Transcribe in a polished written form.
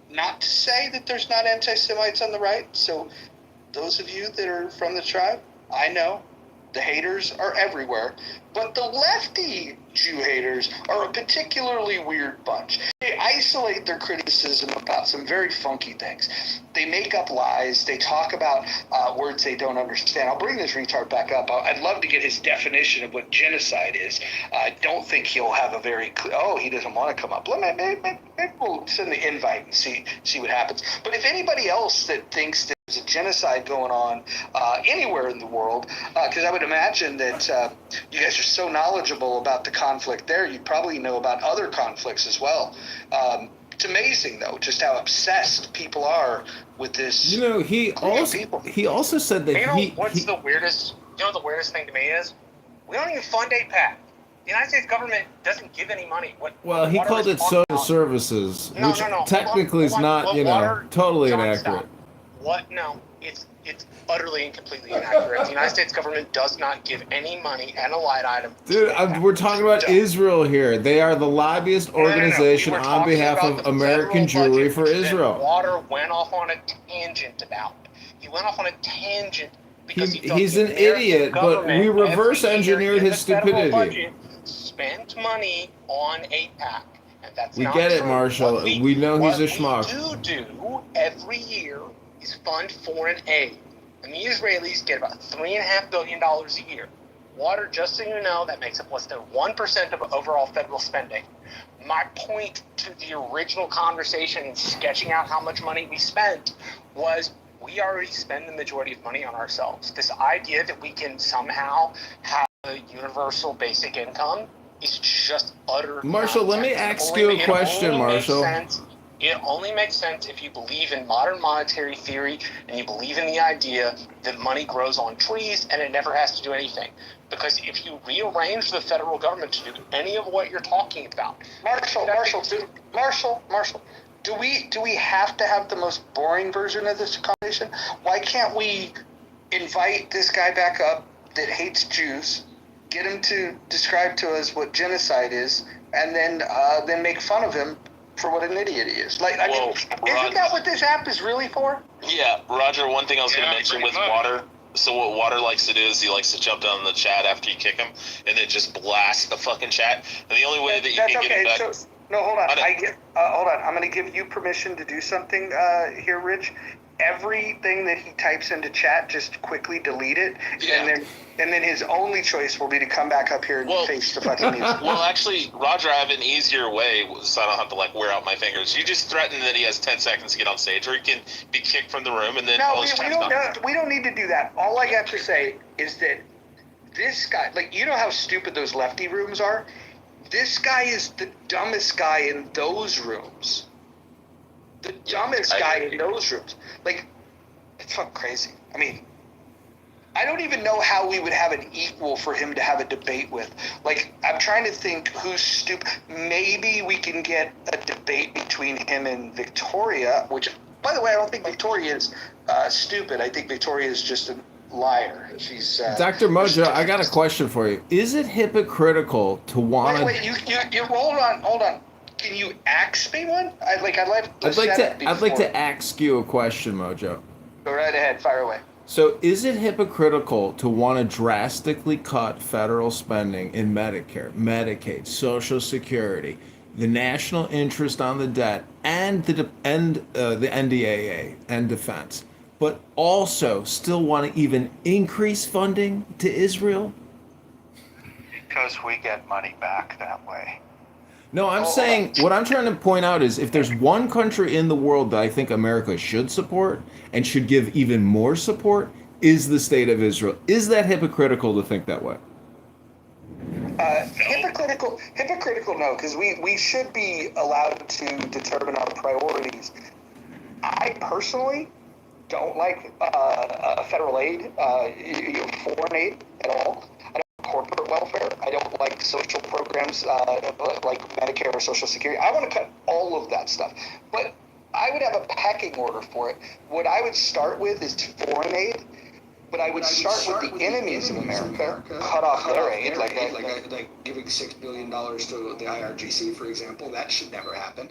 not to say that there's not anti-Semites on the right. So those of you that are from the tribe, I know the haters are everywhere, but the lefty Jew haters are a particularly weird bunch. They isolate their criticism about some very funky things. They make up lies. They talk about words they don't understand. I'll bring this retard back up. I'd love to get his definition of what genocide is. I don't think he'll have a very clear, he doesn't want to come up. Maybe we'll send the invite and see what happens. But if anybody else that thinks that there's a genocide going on anywhere in the world, because I would imagine that you guys are so knowledgeable about the conflict there, you probably know about other conflicts as well. It's amazing, though, just how obsessed people are with this. He also said that what's the weirdest? The weirdest thing to me is we don't even fund AIPAC. The United States government doesn't give any money. He called it social services, which technically is not, totally inaccurate. What? No, it's utterly and completely inaccurate. The United States government does not give any money and a line item. Dude, we're talking about Israel here. They are the lobbyist organization on behalf of American Jewry for Israel. Water went off on a tangent about. He went off on a tangent because he's an idiot, but we reverse engineered his stupidity. Budget, spent money on AIPAC. And that's not get it, true. Marshall. We know he's a schmuck. What we do every year is fund foreign aid. And the Israelis get about $3.5 billion a year. Water, just so you know, that makes up less than 1% of overall federal spending. My point to the original conversation in sketching out how much money we spent was we already spend the majority of money on ourselves. This idea that we can somehow have a universal basic income is just utter Marshall, nonsense. let me ask you a question, Marshall. It only makes sense if you believe in modern monetary theory and you believe in the idea that money grows on trees and it never has to do anything. Because if you rearrange the federal government to do any of what you're talking about, Marshall, do we have to have the most boring version of this conversation? Why can't we invite this guy back up that hates Jews, get him to describe to us what genocide is, and then make fun of him for what an idiot he is? Isn't that what this app is really for? Yeah, Roger, one thing I was going to mention with Water. So what Water likes to do is he likes to jump down in the chat after you kick him and then just blast the fucking chat. And the only way that you can get him back... No, hold on. Hold on. I'm going to give you permission to do something here, Rich. Everything that he types into chat, just quickly delete it, and then his only choice will be to come back up here and face the fucking music. Well, actually, Roger, I have an easier way, so I don't have to wear out my fingers. You just threaten that he has 10 seconds to get on stage, or he can be kicked from the room, and then we don't need to do that. All I got to say is that this guy, you know how stupid those lefty rooms are? This guy is the dumbest guy in those rooms. The dumbest guy in those rooms. It's fucking crazy. I mean, I don't even know how we would have an equal for him to have a debate with. I'm trying to think who's stupid. Maybe we can get a debate between him and Victoria, which, by the way, I don't think Victoria is stupid. I think Victoria is just a liar. She's Dr. Mojo, I got a question for you. Is it hypocritical to want to... Wait, you hold on. Can you ask me one? I'd like to ask you a question, Mojo. Go right ahead, fire away. So, is it hypocritical to want to drastically cut federal spending in Medicare, Medicaid, Social Security, the national interest on the debt, and the NDAA and defense, but also still want to even increase funding to Israel? Because we get money back that way. No, I'm saying, what I'm trying to point out is if there's one country in the world that I think America should support and should give even more support, is the state of Israel. Is that hypocritical to think that way? Hypocritical, no, because we should be allowed to determine our priorities. I personally don't like federal aid, foreign aid at all. I don't like corporate welfare. I don't like social programs like Medicare or Social Security. I want to cut all of that stuff. But I would have a pecking order for it. What I would start with is foreign aid. But I would start with the enemies of America, cut off their aid, like giving $6 billion to the IRGC, for example. That should never happen.